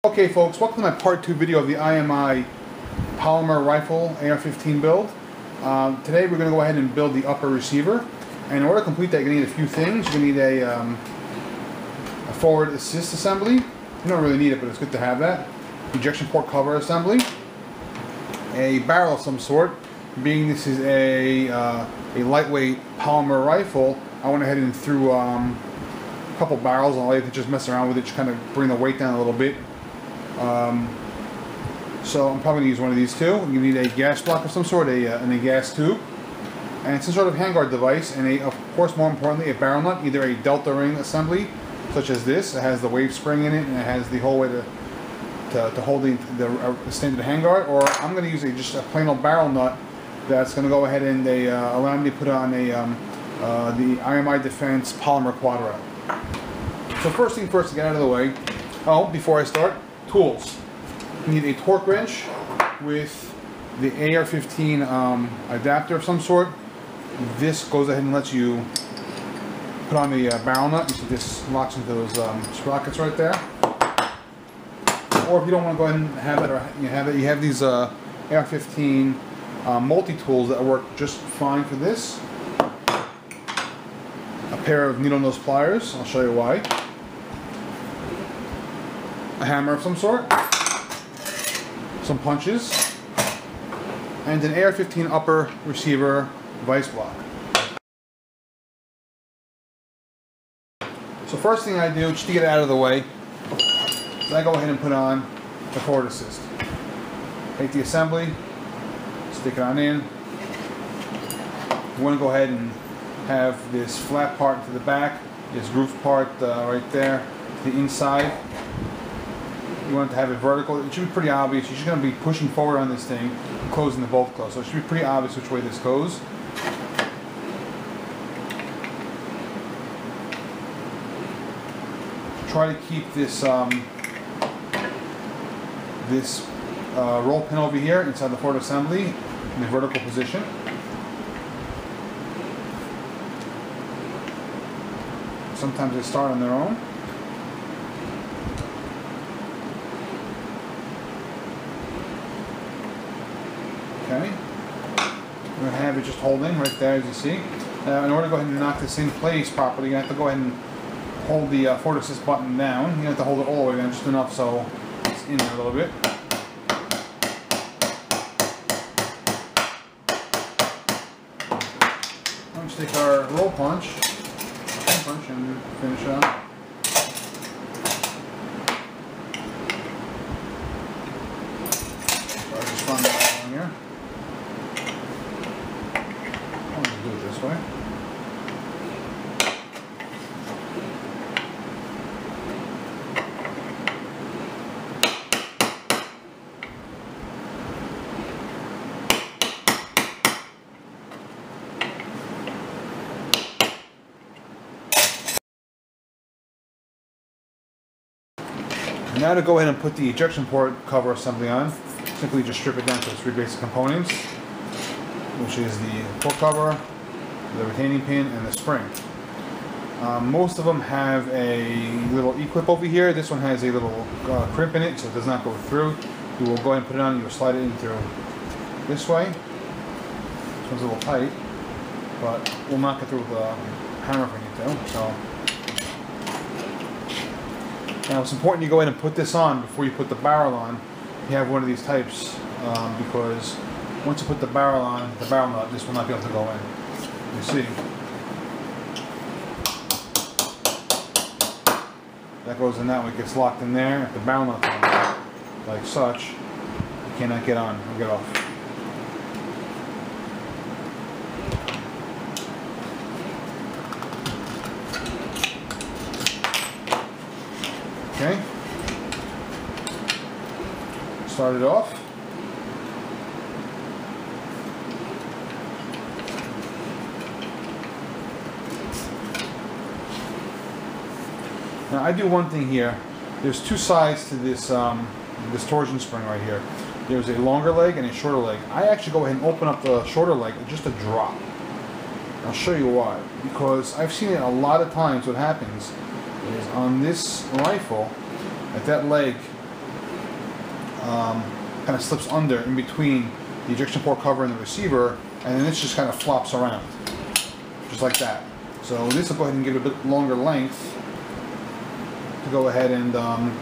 Okay folks, welcome to my part 2 video of the IMI Polymer rifle AR-15 build. Today we're going to go ahead and build the upper receiver. And in order to complete that, you're going to need a few things. You're going to need a forward assist assembly. You don't really need it, but it's good to have that. Ejection port cover assembly. A barrel of some sort. Being this is a lightweight polymer rifle, I went ahead and threw a couple barrels on it to just mess around with it, just kind of bring the weight down a little bit. So I'm probably going to use one of these two. You need a gas block of some sort, and a gas tube, and some sort of handguard device, and of course more importantly a barrel nut, either a delta ring assembly such as this. It has the wave spring in it and it has the whole way to hold the standard handguard, or I'm going to use just a plain old barrel nut that's going to go ahead and allow me to put on the IMI Defense Polymer Quadro. So first thing first, to get out of the way, before I start, tools. You need a torque wrench with the AR-15 adapter of some sort. This goes ahead and lets you put on the barrel nut. You see this locks into those sprockets right there. Or if you don't want to go ahead and have it, or you have these AR-15 multi-tools that work just fine for this. A pair of needle nose pliers, I'll show you why. A hammer of some sort, some punches, and an AR-15 upper receiver vice block. So first thing I do, just to get it out of the way, is I go ahead and put on the forward assist. Take the assembly, stick it on in. You want to go ahead and have this flat part to the back, this groove part right there to the inside. You want it to have it vertical. It should be pretty obvious. You're just going to be pushing forward on this thing, closing the bolt close. So it should be pretty obvious which way this goes. Try to keep this roll pin over here inside the forward assembly in the vertical position. Sometimes they start on their own. Okay, we're going to have it just holding right there, as you see. In order to go ahead and knock this in place properly, you have to go ahead and hold the forward assist button down. You have to hold it all the way down, just enough so it's in there a little bit. Let's take our roll punch and finish up. So I just run that along here. I'm going to do it this way. Now to go ahead and put the ejection port cover assembly on, simply just strip it down to its three basic components, which is the port cover, the retaining pin, and the spring. Most of them have a little E-clip over here. This one has a little crimp in it, so it does not go through. You will go ahead and put it on, you will slide it in through this way. This one's a little tight, but we'll knock it through with a hammer if we need to. So. Now it's important you go ahead and put this on before you put the barrel on. You have one of these types, because once you put the barrel on, the barrel nut, this will not be able to go in. You see, that goes in that way, it gets locked in there. If the barrel nut's on, like such, you cannot get on or get off. Okay, start it off. Now I do one thing here. There's two sides to this this torsion spring right here. There's a longer leg and a shorter leg. I actually go ahead and open up the shorter leg just a drop. I'll show you why. Because I've seen it a lot of times. What happens is on this rifle, at that leg kind of slips under in between the ejection port cover and the receiver, and then this just kind of flops around, just like that. So this will go ahead and give it a bit longer length to go ahead and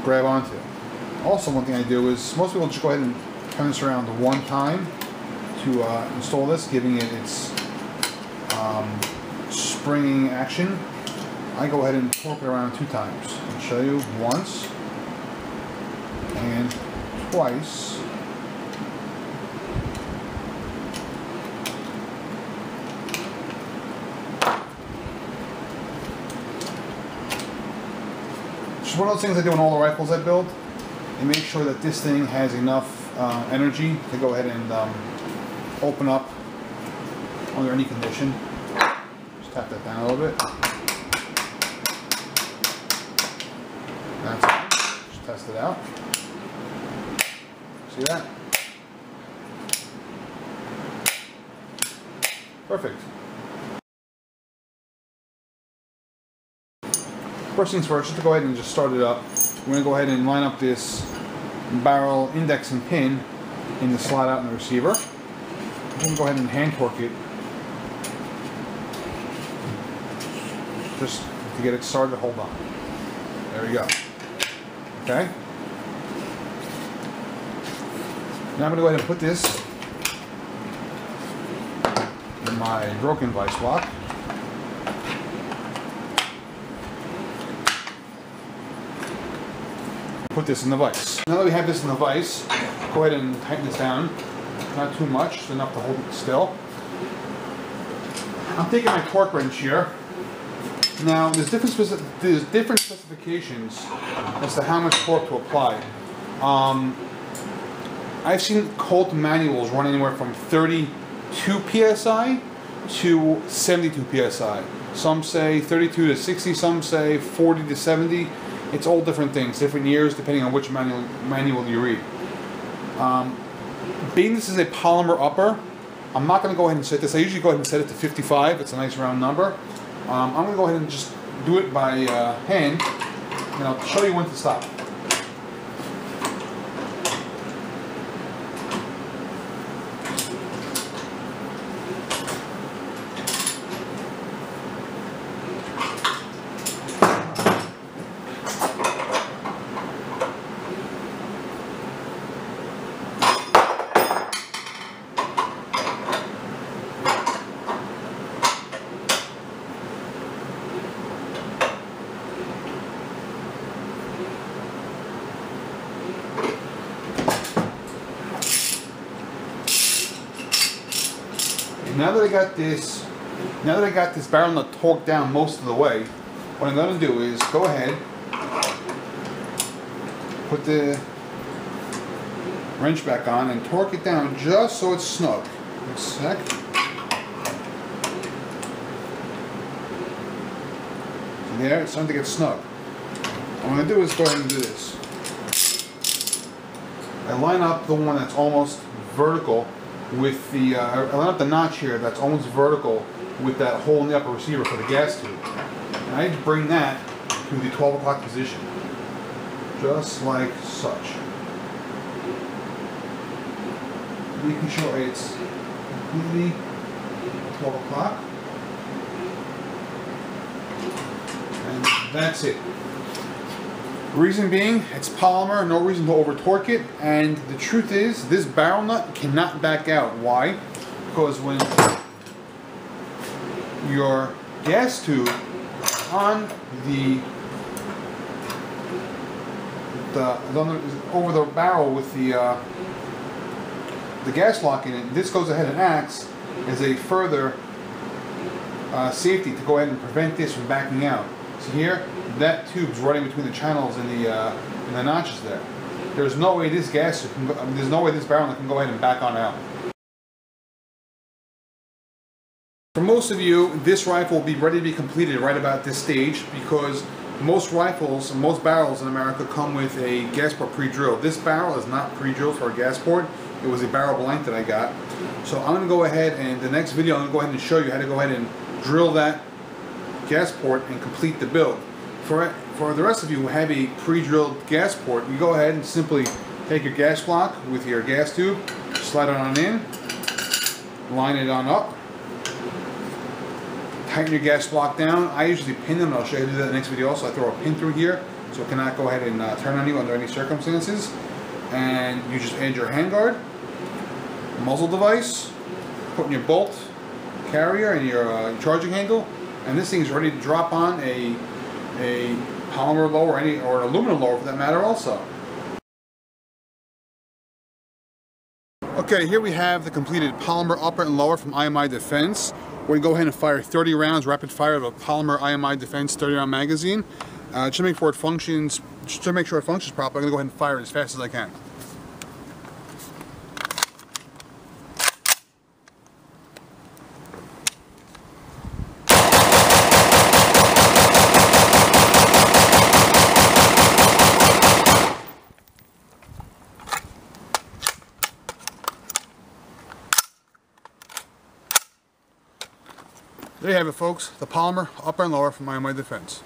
grab onto. Also, one thing I do is most people just go ahead and turn this around one time to install this, giving it its springing action. I go ahead and torque it around 2 times. I'll show you once and twice. It's one of those things I do in all the rifles I build, and make sure that this thing has enough energy to go ahead and open up under any condition. Just tap that down a little bit. That's it. Just test it out. See that? Perfect. First things first, just to go ahead and just start it up, we're going to go ahead and line up this barrel index and pin in the slot out in the receiver. I'm going to go ahead and hand torque it just to get it started to hold on. There we go. Okay. Now I'm going to go ahead and put this in my broken vice block. Put this in the vise. Now that we have this in the vise, go ahead and tighten this down. Not too much, just enough to hold it still. I'm taking my torque wrench here. Now there's different specifications as to how much torque to apply. I've seen Colt manuals run anywhere from 32 psi to 72 psi. Some say 32 to 60, some say 40 to 70. It's all different things, different years, depending on which manual you read. Being this is a polymer upper, I'm not going to go ahead and set this. I usually go ahead and set it to 55. It's a nice round number. I'm going to go ahead and just do it by hand, and I'll show you when to stop. Now that I got this barrel nut torqued down most of the way, what I'm going to do is go ahead, put the wrench back on and torque it down just so it's snug. A sec. There, it's starting to get snug. What I'm going to do is go ahead and do this. I line up the one that's almost vertical with the, I line up the notch here that's almost vertical with that hole in the upper receiver for the gas tube. And I bring that to the 12 o'clock position, just like such. Making sure it's completely 12 o'clock. And that's it. Reason being, it's polymer, no reason to over torque it, and the truth is, this barrel nut cannot back out. Why? Because when your gas tube on over the barrel with the gas lock in it, this goes ahead and acts as a further safety to go ahead and prevent this from backing out. So here, that tube's running between the channels and the notches there. There's no way this gas tube there's no way this barrel can go ahead and back on out. For most of you, this rifle will be ready to be completed right about this stage, because most rifles, most barrels in America come with a gas port pre-drilled. This barrel is not pre-drilled for a gas port. It was a barrel blank that I got. So I'm going to go ahead, and the next video I'm going to go ahead and show you how to go ahead and drill that gas port and complete the build. For the rest of you who have a pre-drilled gas port, you go ahead and simply Take your gas block with your gas tube, slide it on in, line it on up, tighten your gas block down. I usually pin them, and I'll show you how to do that in the next video also. I throw a pin through here so it cannot go ahead and turn on you under any circumstances. And you just add your handguard, muzzle device, put in your bolt carrier and your charging handle, and this thing is ready to drop on a polymer lower or an aluminum lower for that matter also. Okay, here we have the completed polymer upper and lower from IMI Defense. We're going to go ahead and fire 30 rounds, rapid fire of a polymer IMI Defense 30-round magazine. Just to make sure it functions properly, I'm going to go ahead and fire it as fast as I can. There you have it, folks, the polymer upper and lower from IMI Defense.